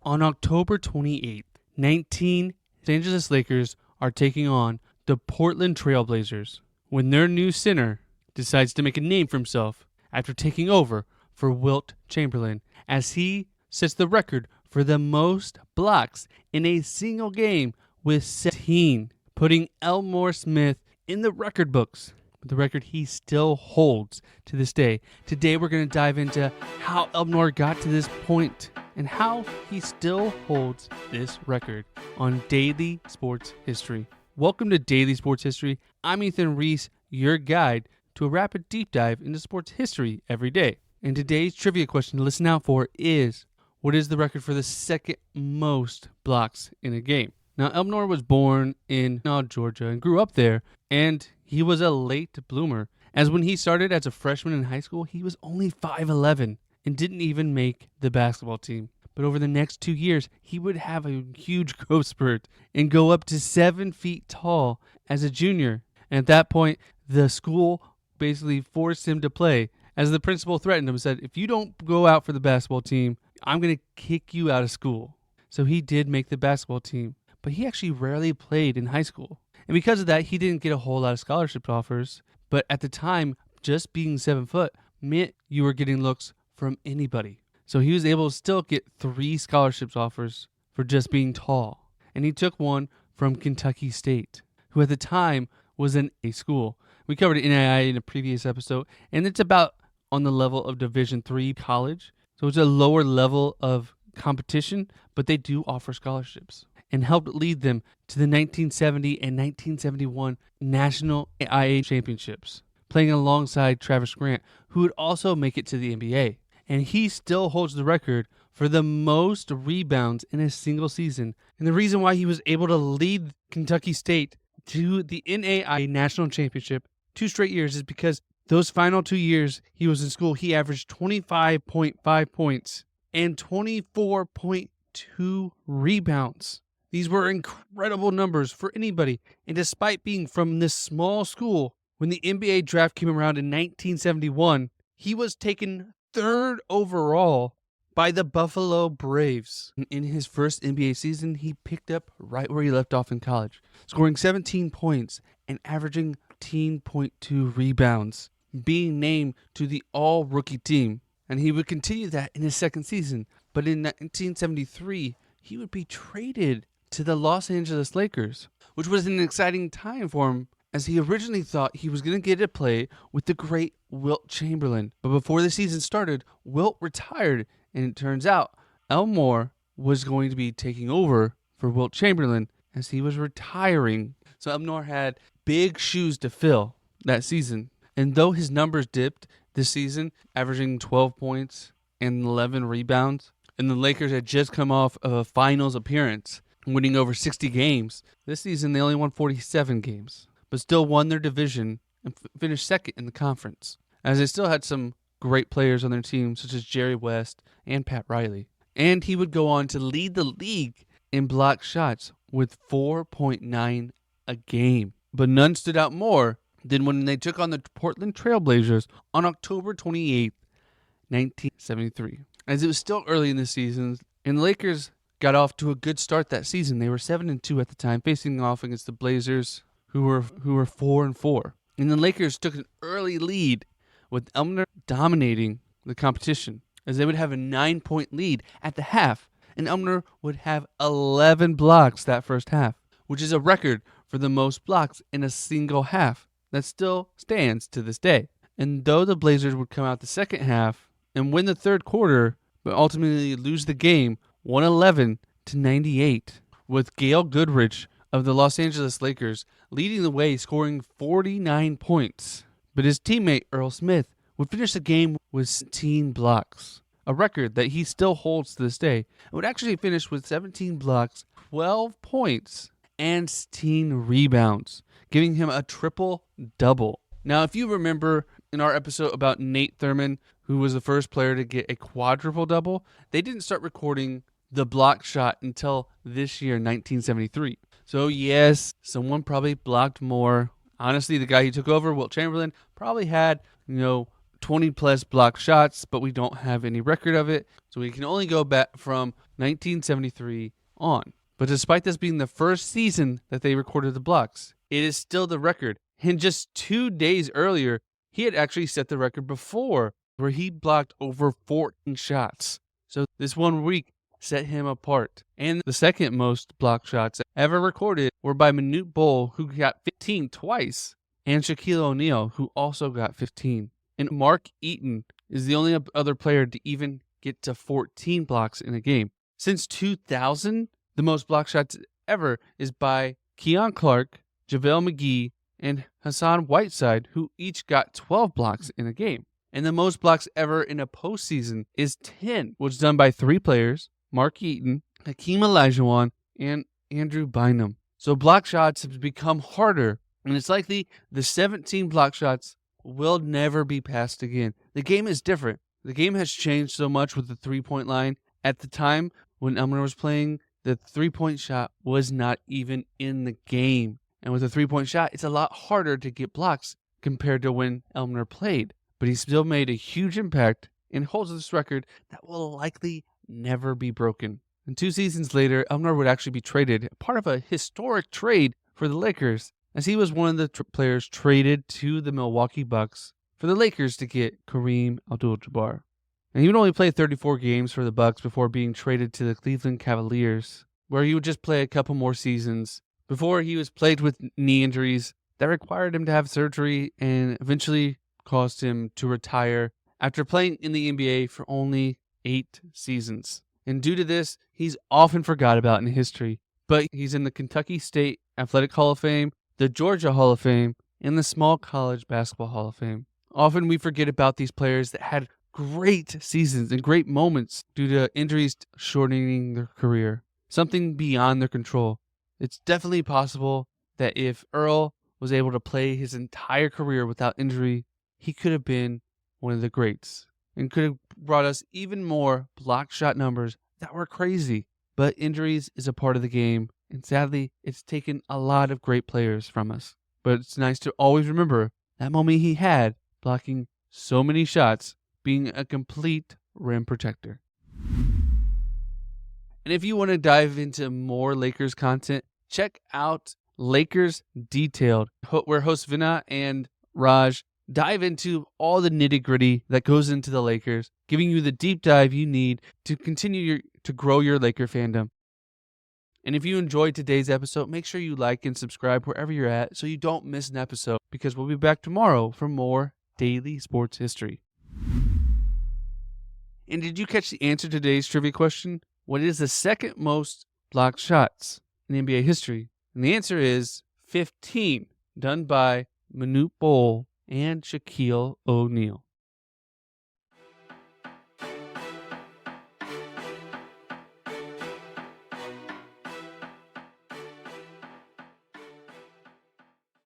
On October 28th, 19 Los Angeles Lakers are taking on the Portland Trail Blazers when their new center decides to make a name for himself after taking over for Wilt Chamberlain as he sets the record for the most blocks in a single game with 17, putting Elmore Smith in the record books, the record he still holds to this day. Today we're going to dive into how Elmore got to this point and how he still holds this record on Daily Sports History. Welcome to Daily Sports History. I'm Ethan Reese, your guide to a rapid deep dive into sports history every day. And today's trivia question to listen out for is, what is the record for the second most blocks in a game? Now, Elmore was born in Georgia and grew up there, and he was a late bloomer, as when he started as a freshman in high school, he was only 5'11", and didn't even make the basketball team. But over the next 2 years, he would have a huge growth spurt and go up to 7 feet tall as a junior. And at that point, the school basically forced him to play, as the principal threatened him and said, if you don't go out for the basketball team, I'm going to kick you out of school. So he did make the basketball team, but he actually rarely played in high school. And because of that, he didn't get a whole lot of scholarship offers. But at the time, just being 7 foot meant you were getting looks from anybody. So he was able to still get 3 scholarships offers for just being tall. And he took one from Kentucky State, who at the time was in a school. We covered NAIA in a previous episode, and it's about on the level of Division III college. So it's a lower level of competition, but they do offer scholarships, and helped lead them to the 1970 and 1971 National IA Championships, playing alongside Travis Grant, who would also make it to the NBA. And he still holds the record for the most rebounds in a single season. And the reason why he was able to lead Kentucky State to the NAIA National Championship 2 straight years is because those final 2 years he was in school, he averaged 25.5 points and 24.2 rebounds. These were incredible numbers for anybody. And despite being from this small school, when the NBA draft came around in 1971, he was taken 3rd overall by the Buffalo Braves. In his first NBA season, he picked up right where he left off in college, scoring 17 points and averaging 18.2 rebounds, being named to the all-rookie team. And he would continue that in his second season. But in 1973, he would be traded to the Los Angeles Lakers, which was an exciting time for him, as he originally thought he was going to get to play with the great Wilt Chamberlain. But before the season started, Wilt retired, and it turns out Elmore was going to be taking over for Wilt Chamberlain as he was retiring. So Elmore had big shoes to fill that season. And though his numbers dipped this season, averaging 12 points and 11 rebounds, and the Lakers had just come off of a finals appearance, winning over 60 games. This season, they only won 47 games, but still won their division and finished second in the conference, as they still had some great players on their team, such as Jerry West and Pat Riley. And he would go on to lead the league in block shots with 4.9 a game. But none stood out more than when they took on the Portland Trail Blazers on October 28th, 1973. As it was still early in the season, and the Lakers got off to a good start that season. They were 7-2 at the time, facing off against the Blazers, who were 4-4. And the Lakers took an early lead, with Elmore dominating the competition, as they would have a 9-point lead at the half, and Elmore would have 11 blocks that first half, which is a record for the most blocks in a single half. That still stands to this day. And though the Blazers would come out the second half and win the third quarter, but ultimately lose the game 111-98, with Gail Goodrich of the Los Angeles Lakers leading the way, scoring 49 points. But his teammate Earl Smith would finish the game with 17 blocks, a record that he still holds to this day, and would actually finish with 17 blocks, 12 points, and 16 rebounds, giving him a triple-double. Now, if you remember in our episode about Nate Thurmond, who was the first player to get a quadruple-double, they didn't start recording the block shot until this year, 1973. So yes, someone probably blocked more. Honestly, the guy who took over, Wilt Chamberlain, probably had, 20 plus block shots, but we don't have any record of it. So we can only go back from 1973 on. But despite this being the first season that they recorded the blocks, it is still the record. And just 2 days earlier, he had actually set the record before, where he blocked over 14 shots. So this 1 week set him apart. And the second most block shots ever recorded were by Manute Bol, who got 15 twice, and Shaquille O'Neal, who also got 15. And Mark Eaton is the only other player to even get to 14 blocks in a game. Since 2000, the most block shots ever is by Keon Clark, JaVale McGee, and Hassan Whiteside, who each got 12 blocks in a game. And the most blocks ever in a postseason is 10, which is done by 3 players, Mark Eaton, Hakeem Olajuwon, and Andrew Bynum. So block shots have become harder, and it's likely the 17 block shots will never be passed again. The game is different. The game has changed so much with the three-point line. At the time when Elmore was playing, the three-point shot was not even in the game. And with a three-point shot, it's a lot harder to get blocks compared to when Elmore played. But he still made a huge impact and holds this record that will likely never be broken. And 2 seasons later, Elmore would actually be traded, part of a historic trade for the Lakers, as he was one of the players traded to the Milwaukee Bucks for the Lakers to get Kareem Abdul-Jabbar. And he would only play 34 games for the Bucks before being traded to the Cleveland Cavaliers, where he would just play a couple more seasons before he was plagued with knee injuries that required him to have surgery and eventually caused him to retire after playing in the NBA for only 8 seasons. And due to this, he's often forgot about in history, but he's in the Kentucky State Athletic Hall of Fame, the Georgia Hall of Fame, and the Small College Basketball Hall of Fame. Often we forget about these players that had great seasons and great moments due to injuries shortening their career, something beyond their control. It's definitely possible that if Earl was able to play his entire career without injury, he could have been one of the greats and could have brought us even more block shot numbers that were crazy. But injuries is a part of the game, and sadly, it's taken a lot of great players from us. But it's nice to always remember that moment he had blocking so many shots, being a complete rim protector. And if you want to dive into more Lakers content, check out Lakers Detailed, where hosts Vinna and Raj dive into all the nitty-gritty that goes into the Lakers, giving you the deep dive you need to continue to grow your Laker fandom. And if you enjoyed today's episode, make sure you like and subscribe wherever you're at so you don't miss an episode, because we'll be back tomorrow for more daily sports history. And did you catch the answer to today's trivia question? What is the second most blocked shots in NBA history? And the answer is 15, done by Manute Bol and Shaquille O'Neal.